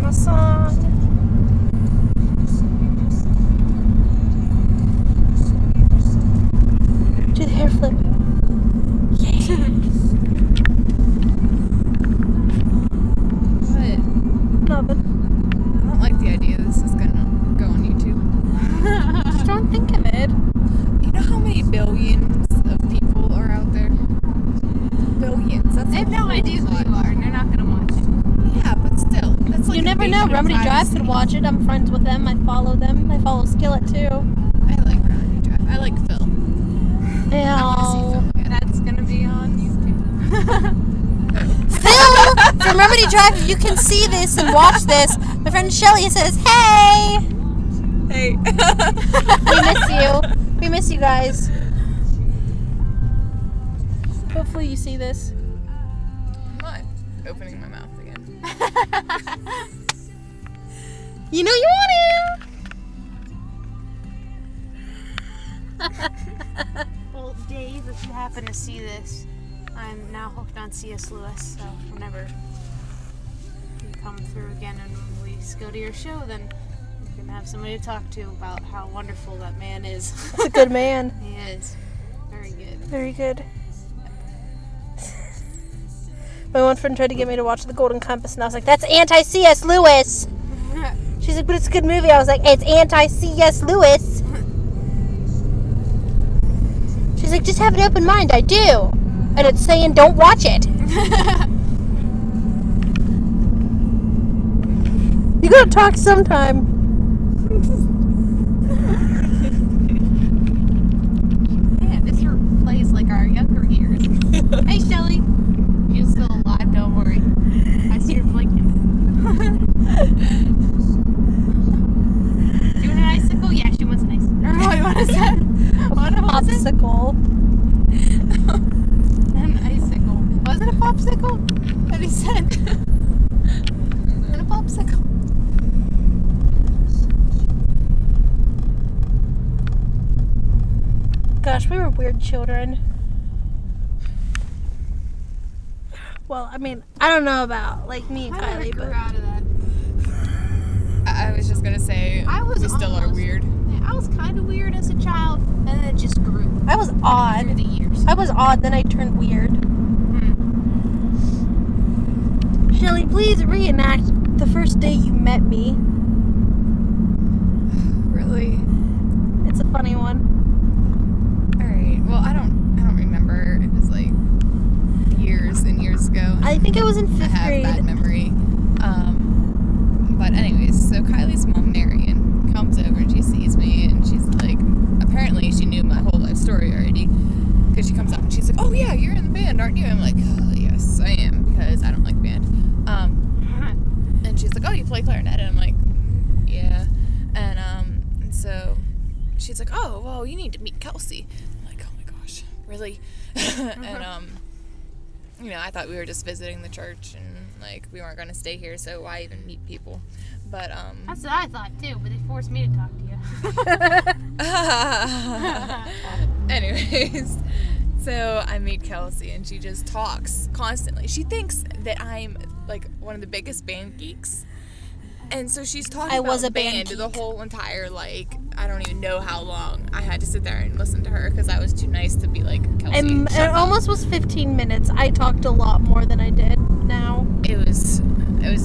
a song. Do the hair flip. What? Nothing. I don't like the idea this is gonna go on YouTube. Just don't think of it. You know how many billions of people are out there? Billions. That's They have no idea who you are, and they're not gonna watch it. Yeah, but still, that's like You never know. invasion of Remedy Drive privacy. could watch it. I'm friends with them. I follow them. I follow Skillet too. I like Remedy Drive. I like Phil. I want to see Ew. Phil again. That's gonna be on YouTube. Phil from Remedy Drive, if you can see this and watch this, my friend Shelly says, "Hey, Hey. we miss you. We miss you guys." Hopefully you see this. I'm not opening my mouth again. You know you want Well, Dave, if you happen to see this, I'm now hooked on C.S. Lewis, so whenever you come through again and we go to your show, then you can have somebody to talk to about how wonderful that man is. He's a good man. He is. Very good. Very good. My one friend tried to get me to watch The Golden Compass, and I was like, "That's anti-C.S. Lewis." She's like, "But it's a good movie." I was like, "It's anti-C.S. Lewis." She's like, "Just have an open mind." I do. And it's saying don't watch it. You gotta talk sometime. Yeah, this plays like our younger years. Hey, Shelly. You're still alive, don't worry. I see her blinking. Do you want an icicle? Yeah, she wants an icicle. What is that? What was it? Popsicle. An icicle. Was it a popsicle? That he said. And a popsicle. Gosh, we were weird children. Well, I mean, I don't know about like me and I never Kylie, grew but out of that. I was just gonna say, I was we still are almost- weird. Yeah, I was kind of weird as a child, and then it just grew I was through odd. the years. I was odd, then I turned weird. Shelly, please reenact the first day you met me. Really? It's a funny one. Alright. Well, I don't remember. It was like years and years ago. I think I was in I 5th have grade. bad memory. But anyways, so Kylie's mom, Marion, comes over and she sees me and she's like, apparently she knew my whole life story already. Because she comes up and she's like, "Oh yeah, you're in the band, aren't you?" I'm like, "Oh, yes, I am," because I don't like band. And she's like, "Oh, you play clarinet?" And I'm like, "Yeah." And so she's like, "Oh, well, you need to meet Kelsey." I'm like, "Oh my gosh, really?" And you know, I thought we were just visiting the church and like we weren't gonna stay here, so why even meet people? But That's what I thought too, but they forced me to talk to you. anyways, so I meet Kelsey and she just talks constantly. She thinks that I'm like one of the biggest band geeks. And so she's talking I about was a band the geek. whole entire, like, I don't even know how long I had to sit there and listen to her because I was too nice to be like, "Kelsey, It shut up." almost was 15 minutes. I talked a lot more than I did now. It was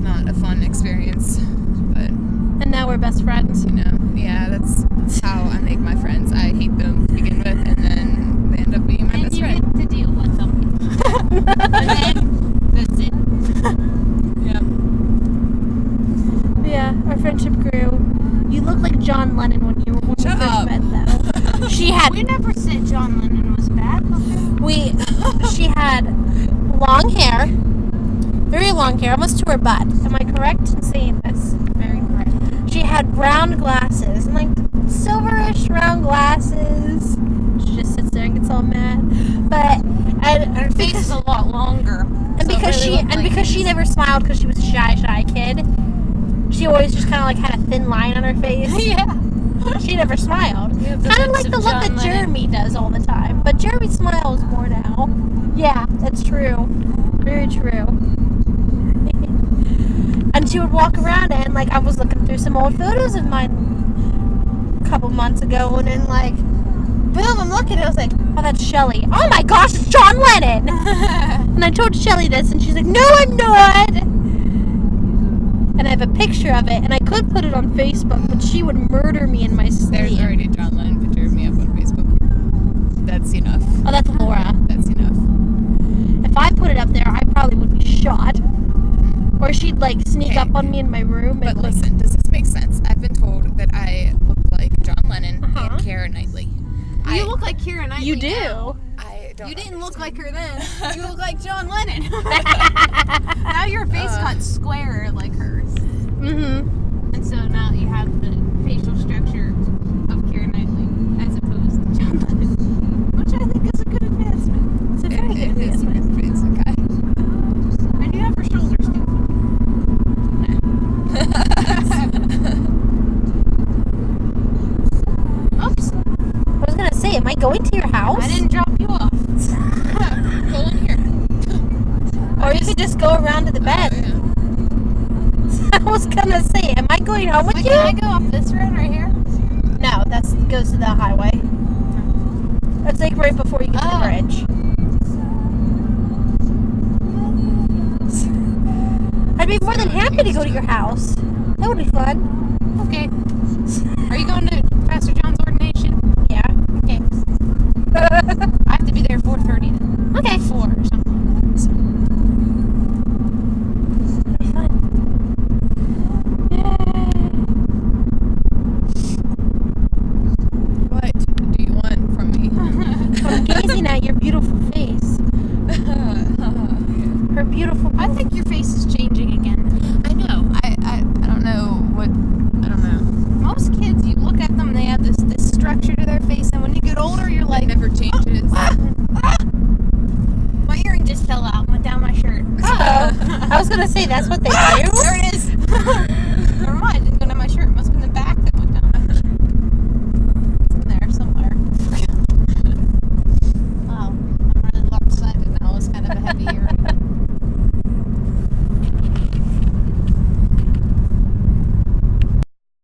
not a fun experience, but And now we're best friends. you know, yeah, that's how I make my friends. I hate them to begin with, and then they end up being my And best you friend. get to deal with them. And then, that's it. Yeah. Yeah, our friendship grew. You look like John Lennon when we Shut first up. met, though. She had We never said John Lennon was bad. she had long hair, very long hair, almost to her butt. Am I correct in saying this? Very correct. She had brown glasses, and like silverish round glasses. She just sits there and gets all mad. But and Her face is a lot longer. And so it because really looked like she never smiled because she was a shy kid, she always just kind of like had a thin line on her face. Yeah. She never smiled. You have the Kind of lips like the of look John that Lennon. Jeremy does all the time. But Jeremy smiles more now. Yeah, that's true. Very true. she would walk around and like I was looking through some old photos of mine a couple months ago, and then like boom, I'm looking and I was like, oh, that's Shelly. Oh my gosh, it's John Lennon. And I told Shelly this and she's like, no, I'm not. And I have a picture of it, and I could put it on Facebook, but she would murder me in my sleep. There's already a John Lennon picture of me up on Facebook. That's enough. Oh, that's Laura. That's enough. If I put it up there, I probably would be shot. Or she'd like sneak up on me in my room. But And, like, listen, does this make sense? I've been told that I look like John Lennon Uh-huh. and Keira Knightley. You look like Keira Knightley. you do. now. I don't. You didn't look understand. like her then. You look like John Lennon. Now your face cut square like hers. Mm-hmm. And so now you have the facial structure of Keira Knightley as opposed to John Lennon. Which I think is a good advancement. It's a very good It is advancement. it's okay. And you have her shoulders too. Oops. I was gonna say, am I going to your house? I didn't drop you off. Pull in here. Or you could just go around to the bed. Oh, yeah. I was gonna say, am I going home with Wait, you? can I go up this road right here? No, that goes to the highway. That's like right before you get to the Oh. bridge. I'd be more than happy to go to your house. That would be fun. Okay. Are you going to Pastor John's ordination? Yeah. Okay. I have to be there 4:30 then. Okay. 4 or something. So, That'd be fun. What do you want from me? I'm gazing at your beautiful face. Her beautiful. I think your face is changing again. I know. I don't know what. I don't know. Most kids, you look at them, they have this structure to their face, and when you get older, you're It like, never changes. my earring just fell out, went down my shirt. Uh-oh. I was gonna say that's what they do. There it is.